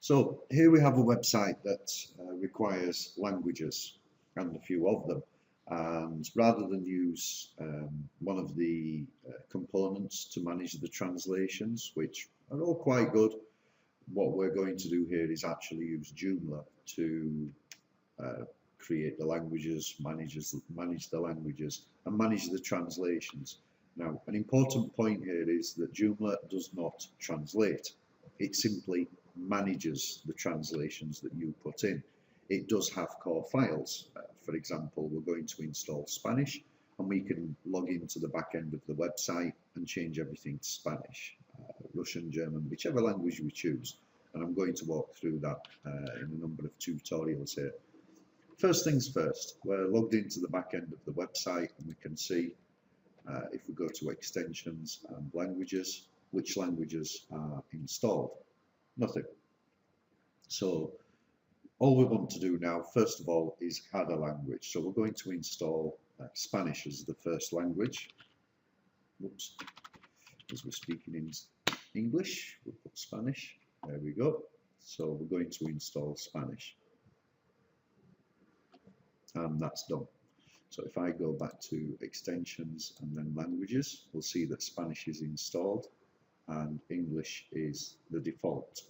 So here we have a website that requires languages and a few of them. And rather than use one of the components to manage the translations, which are all quite good, what we're going to do here is actually use Joomla to create the languages, manage the languages, and manage the translations. Now, an important point here is that Joomla does not translate. It simply manages the translations that you put in. It does have core files. For example, we're going to install Spanish, and we can log into the back end of the website and change everything to Spanish, Russian, German, whichever language we choose. And I'm going to walk through that in a number of tutorials here. First things first, we're logged into the back end of the website, and we can see if we go to extensions and languages, which languages are installed. Nothing. So all we want to do now, first of all, is add a language. So we're going to install Spanish as the first language. Whoops. As we're speaking in English, we'll put Spanish. There we go. So we're going to install Spanish. And that's done. So if I go back to extensions and then languages, we'll see that Spanish is installed and English is the default.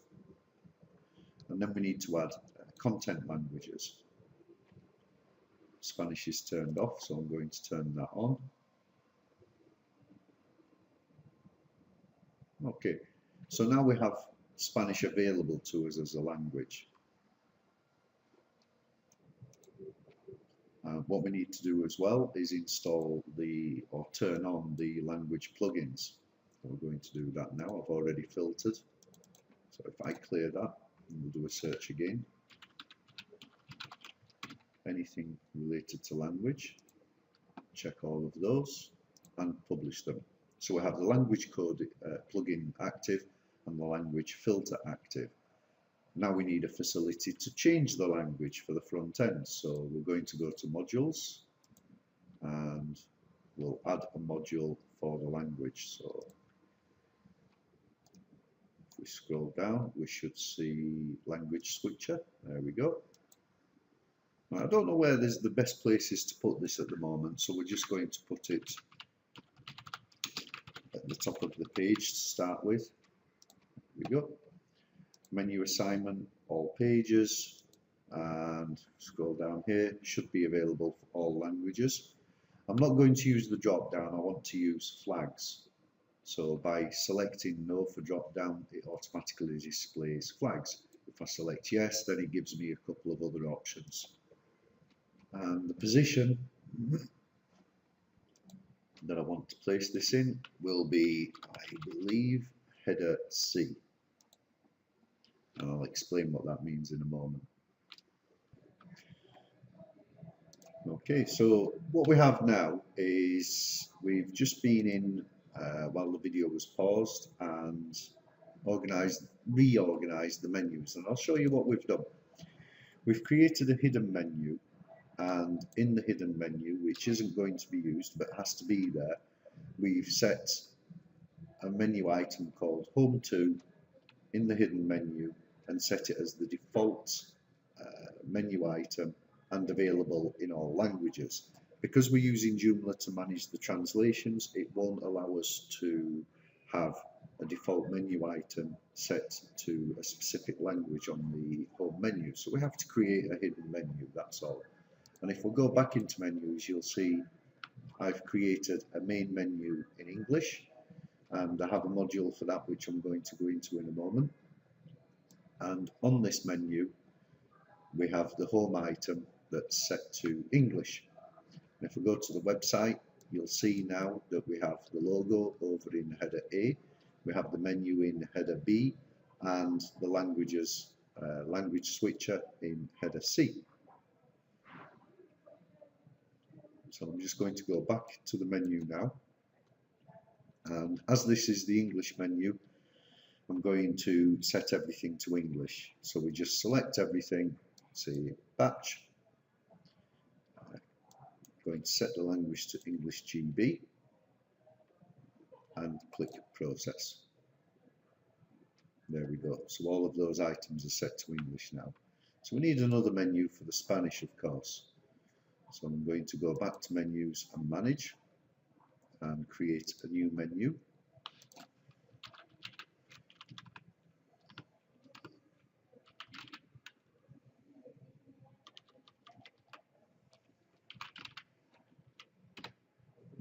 And then we need to add content languages. Spanish is turned off, so I'm going to turn that on. Okay, so now we have Spanish available to us as a language. What we need to do as well is install or turn on the language plugins. We're going to do that now. I've already filtered. So if I clear that, and we'll do a search again. Anything related to language, check all of those and publish them. So we have the language code plugin active and the language filter active. Now we need a facility to change the language for the front end. So we're going to go to modules and we'll add a module for the language. So if we scroll down, we should see language switcher. There we go. Now, I don't know where there's the best places to put this at the moment, so we're just going to put it at the top of the page to start with. There we go. Menu assignment, all pages, and scroll down here, should be available for all languages. I'm not going to use the drop down, I want to use flags. So by selecting no for drop down, it automatically displays flags. If I select yes, then it gives me a couple of other options. And the position that I want to place this in will be, I believe, header C. And I'll explain what that means in a moment. Okay, so what we have now is we've just been in while the video was paused and reorganized the menus, and I'll show you what we've done. We've created a hidden menu, and in the hidden menu, which isn't going to be used but has to be there, we've set a menu item called Home To in the hidden menu and set it as the default menu item and available in all languages. Because we're using Joomla to manage the translations, it won't allow us to have a default menu item set to a specific language on the home menu. So we have to create a hidden menu, that's all. And if we go back into menus, you'll see I've created a main menu in English, and I have a module for that which I'm going to go into in a moment. And on this menu we have the home item that's set to English. And if we go to the website, you'll see now that we have the logo over in header A, we have the menu in header B, and the languages language switcher in header C. So I'm just going to go back to the menu now, and as this is the English menu, I'm going to set everything to English. So we just select everything, say batch, going to set the language to English GB and click process. There we go. So all of those items are set to English now. So we need another menu for the Spanish, of course. So I'm going to go back to menus and manage and create a new menu.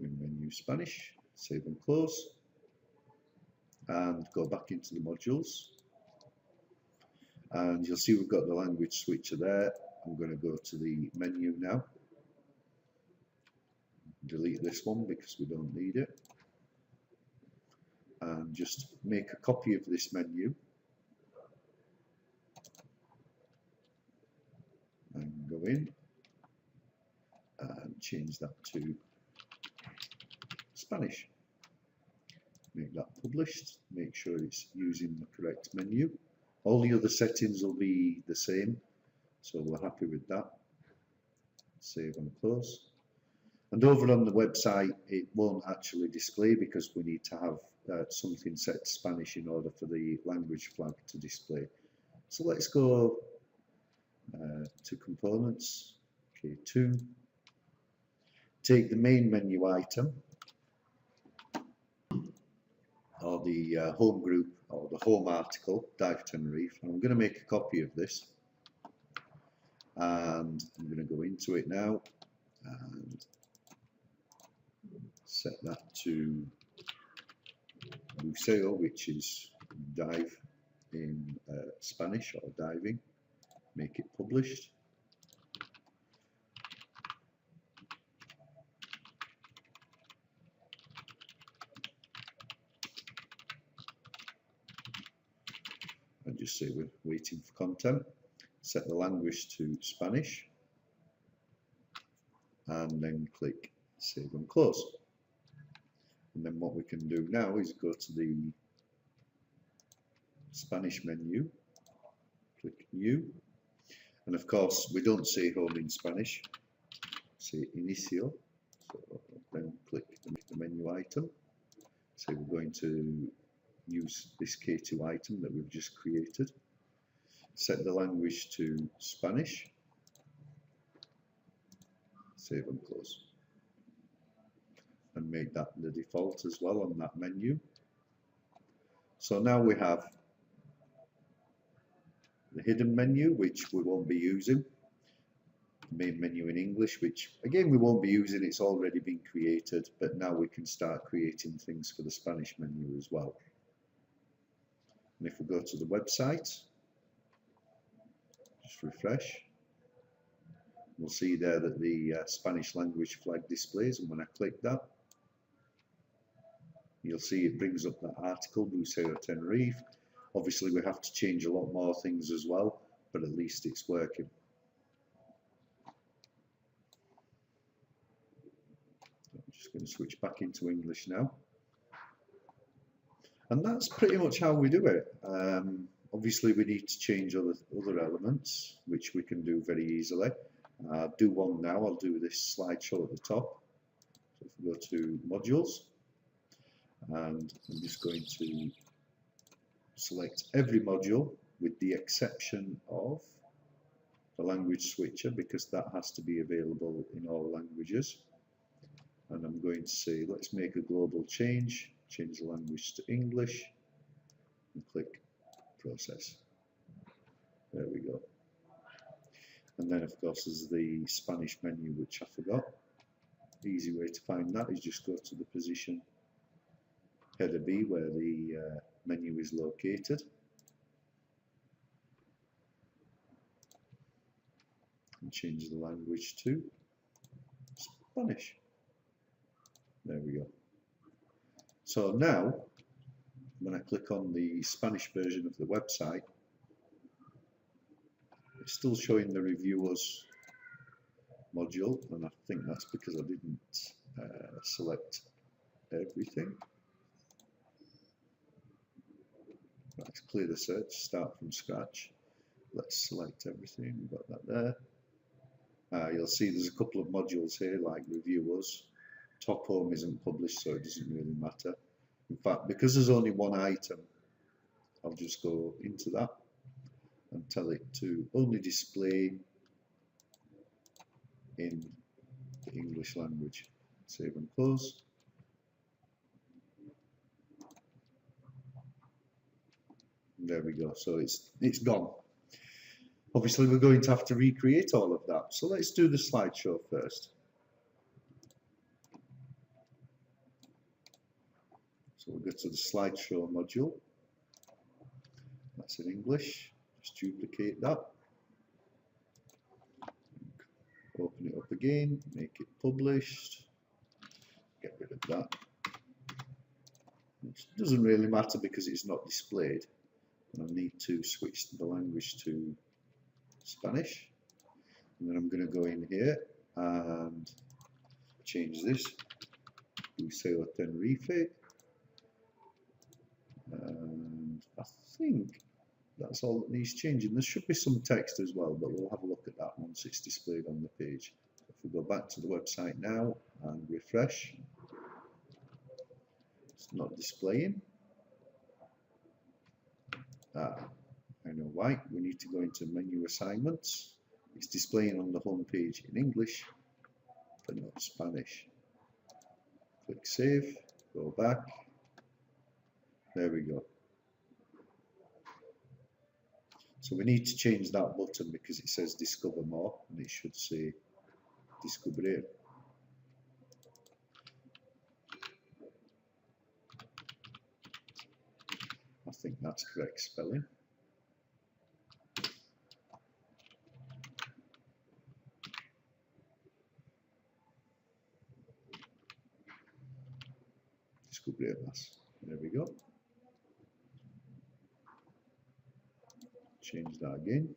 Menu Spanish, save and close, and go back into the modules. And you'll see we've got the language switcher there. I'm going to go to the menu now. Delete this one because we don't need it. And just make a copy of this menu. And go in and change that to Spanish. Make that published. Make sure it's using the correct menu. All the other settings will be the same, so we're happy with that. Save and close. And over on the website, it won't actually display because we need to have something set to Spanish in order for the language flag to display. So let's go to components, K2. Take the main menu item, or the home group, or the home article, Dive Tenerife, and I'm going to make a copy of this. And I'm going to go into it now and set that to buceo, which is dive in Spanish, or diving. Make it published. And just say we're waiting for content. Set the language to Spanish. And then click Save and Close. And then what we can do now is go to the Spanish menu, click New. And of course, we don't say home in Spanish, say Inicio. So then click the menu item. Say we're going to use this K2 item that we've just created. Set the language to Spanish. Save and close. And make that the default as well on that menu. So now we have the hidden menu, which we won't be using. The main menu in English, which again we won't be using, it's already been created, but now we can start creating things for the Spanish menu as well. And if we go to the website, just refresh, we'll see there that the Spanish language flag displays, and when I click that, you'll see it brings up that article, Buceo Tenerife. Obviously we have to change a lot more things as well, but at least it's working. I'm just going to switch back into English now. And that's pretty much how we do it. Obviously we need to change other elements, which we can do very easily. I'll do one now. I'll do this slideshow at the top. So if we go to modules, and I'm just going to select every module with the exception of the language switcher, because that has to be available in all languages. And I'm going to say let's make a global change the language to English, and click process. There we go. And then of course there's the Spanish menu, which I forgot. The easy way to find that is just go to the position header B where the menu is located, and change the language to Spanish. There we go. So now when I click on the Spanish version of the website, it's still showing the reviewers module, and I think that's because I didn't select everything. Let's clear the search, start from scratch. Let's select everything, we've got that there. You'll see there's a couple of modules here like reviewers. Top home isn't published, so it doesn't really matter. In fact, because there's only one item, I'll just go into that and tell it to only display in the English language. Save and close. There we go. So it's gone. Obviously, we're going to have to recreate all of that. So let's do the slideshow first. So we'll go to the slideshow module. That's in English. Just duplicate that. Open it up again. Make it published. Get rid of that. It doesn't really matter because it's not displayed. And I need to switch the language to Spanish. And then I'm going to go in here and change this. Buceo Tenerife. And I think that's all that needs changing. There should be some text as well, but we'll have a look at that once it's displayed on the page. If we go back to the website now and refresh, it's not displaying. I know why. We need to go into menu assignments. It's displaying on the home page in English, but not Spanish. Click save, go back. There we go. So we need to change that button because it says discover more and it should say descubrir. I think that's correct spelling. Descubrir más. There we go. Change that again.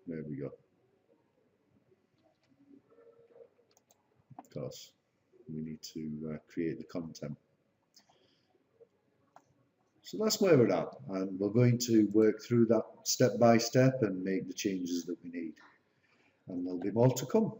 There we go. Of course, we need to create the content. So that's where we're at, and we're going to work through that step by step and make the changes that we need. And there'll be more to come.